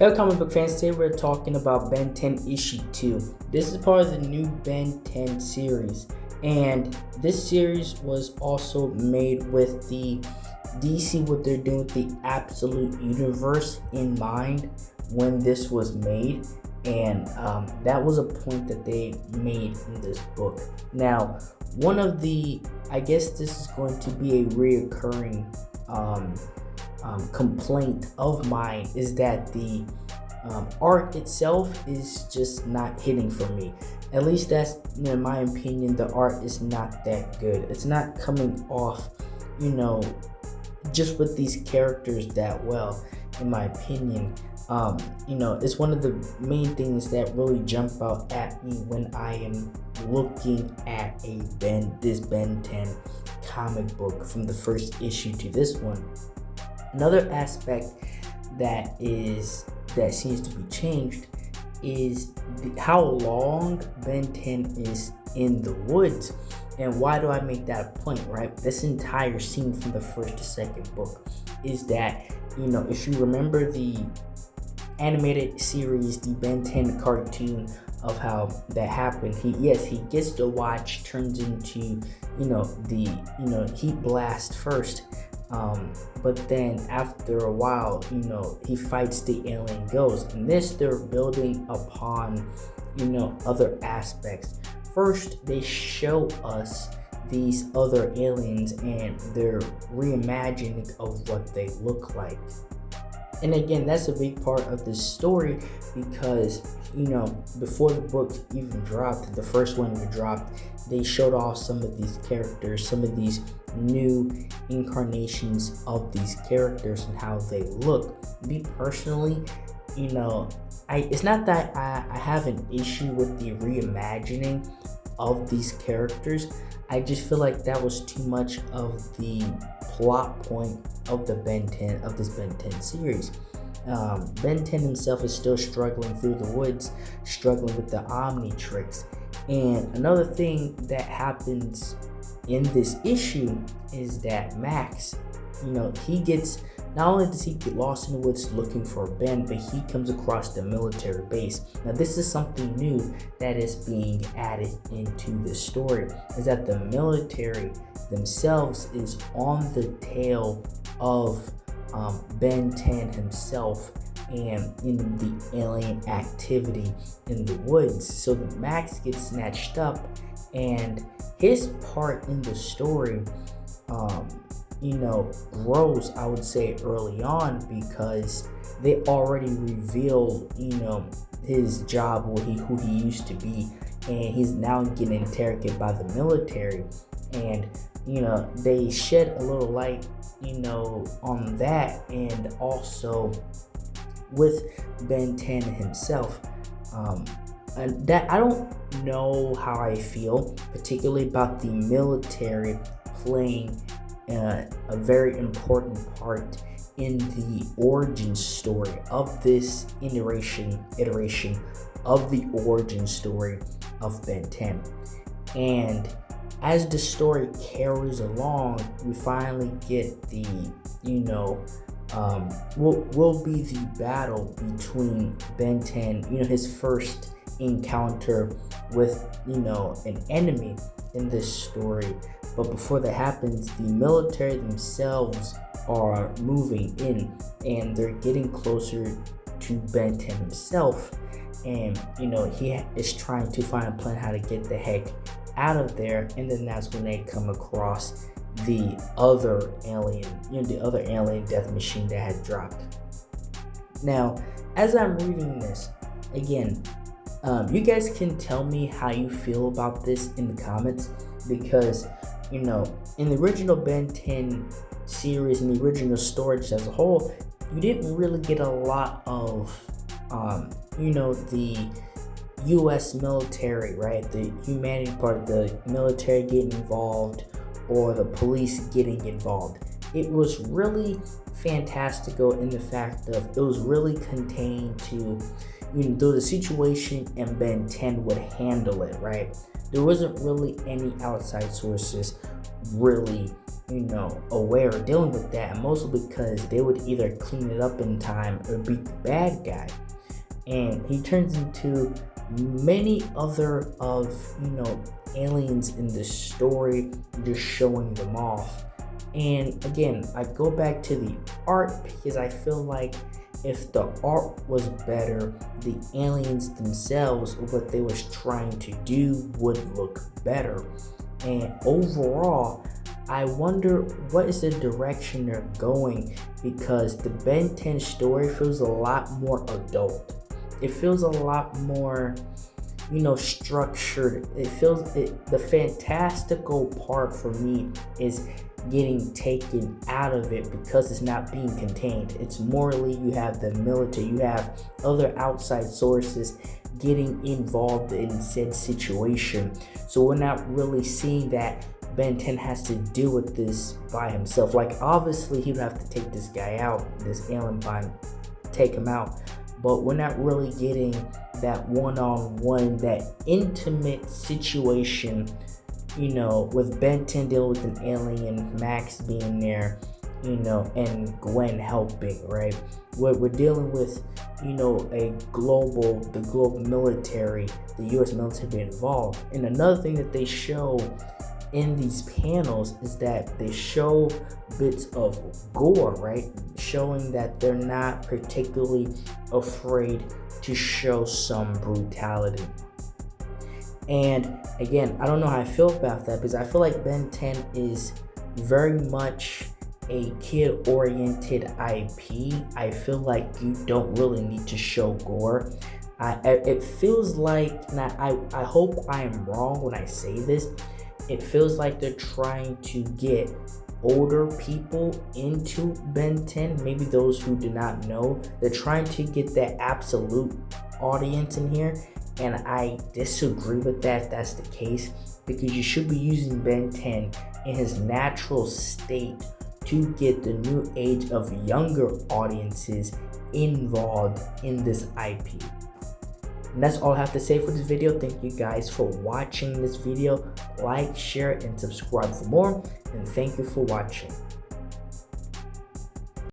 Hello comic book fans, today we're talking about Ben 10 issue 2. This is part of the new Ben 10 series, and this series was also made with the DC, what they're doing with the Absolute Universe in mind when this was made, and that was a point that they made in this book. Now, one of the, I guess this is going to be a reoccurring complaint of mine is that the art itself is just not hitting for me. At least that's, in my opinion, the art is not that good. It's not coming off, just with these characters that well, in my opinion. It's one of the main things that really jump out at me when I am looking at this Ben 10 comic book from the first issue to this one. Another aspect that seems to be changed is how long Ben 10 is in the woods. And why do I make that a point, right? This entire scene from the first to second book is that, if you remember the animated series, the Ben 10 cartoon, of how that happened, he gets the watch, turns into, the heat blast first. But then after a while, he fights the alien ghost. And this, they're building upon, other aspects. First, they show us these other aliens and their reimagining of what they look like. And again, that's a big part of this story because, before the book even dropped, the first one we dropped, they showed off some of these characters, some of these new incarnations of these characters and how they look. Me personally, it's not that I have an issue with the reimagining of these characters. I just feel like that was too much of the plot point of this Ben 10 series. Ben 10 himself is still struggling through the woods, struggling with the Omnitrix. And another thing that happens in this issue is that Max, he gets, not only does he get lost in the woods looking for Ben, but he comes across the military base. Now, this is something new that is being added into the story, is that the military themselves is on the tail of Ben 10 himself and in the alien activity in the woods. So the Max gets snatched up, and his part in the story grows, I would say, early on, because they already revealed, his job, who he used to be, and he's now getting interrogated by the military. And, they shed a little light, on that, and also with Ben 10 himself. And that, I don't know how I feel, particularly about the military playing a very important part in the origin story of this iteration of the origin story of Ben 10. And as the story carries along, we finally get the, will be the battle between Ben 10, his first encounter with, an enemy in this story. But before that happens, the military themselves are moving in, and they're getting closer to Ben 10 himself. And, he is trying to find a plan how to get the heck out of there. And then that's when they come across the other alien, the other alien death machine that had dropped. Now, as I'm reading this, again, you guys can tell me how you feel about this in the comments, because, in the original Ben 10 series, in the original stories as a whole, you didn't really get a lot of, the U.S. military, right? The humanity part, the military getting involved or the police getting involved. It was really fantastical in the fact of it was really contained to, though the situation and Ben 10 would handle it, right? there wasn't really any outside sources really, aware of dealing with that, and mostly because they would either clean it up in time or beat the bad guy. And he turns into many other of, aliens in the story, just showing them off. And again, I go back to the art because I feel like if the art was better, the aliens themselves, what they was trying to do, would look better. And overall, I wonder what is the direction they're going, because the Ben 10 story feels a lot more adult. It feels a lot more, structured. The fantastical part for me is getting taken out of it because it's not being contained. It's morally, you have the military, you have other outside sources getting involved in said situation. So we're not really seeing that Ben 10 has to deal with this by himself. Like, obviously he would have to take this guy out, this alien bond, take him out, but we're not really getting that one-on-one, that intimate situation, with Ben 10 dealing with an alien, Max being there, and Gwen helping, right? We're dealing with, the global military, the US military being involved. And another thing that they show in these panels is that they show bits of gore, right? Showing that they're not particularly afraid to show some brutality. And again, I don't know how I feel about that, because I feel like Ben 10 is very much a kid-oriented IP. I feel like you don't really need to show gore. It feels like, and I hope I am wrong when I say this, it feels like they're trying to get older people into Ben 10, maybe those who do not know. They're trying to get that absolute audience in here, and I disagree with that if that's the case, because you should be using Ben 10 in his natural state to get the new age of younger audiences involved in this IP. And that's all I have to say for this video. Thank you guys for watching this video. Like, share, and subscribe for more. And thank you for watching.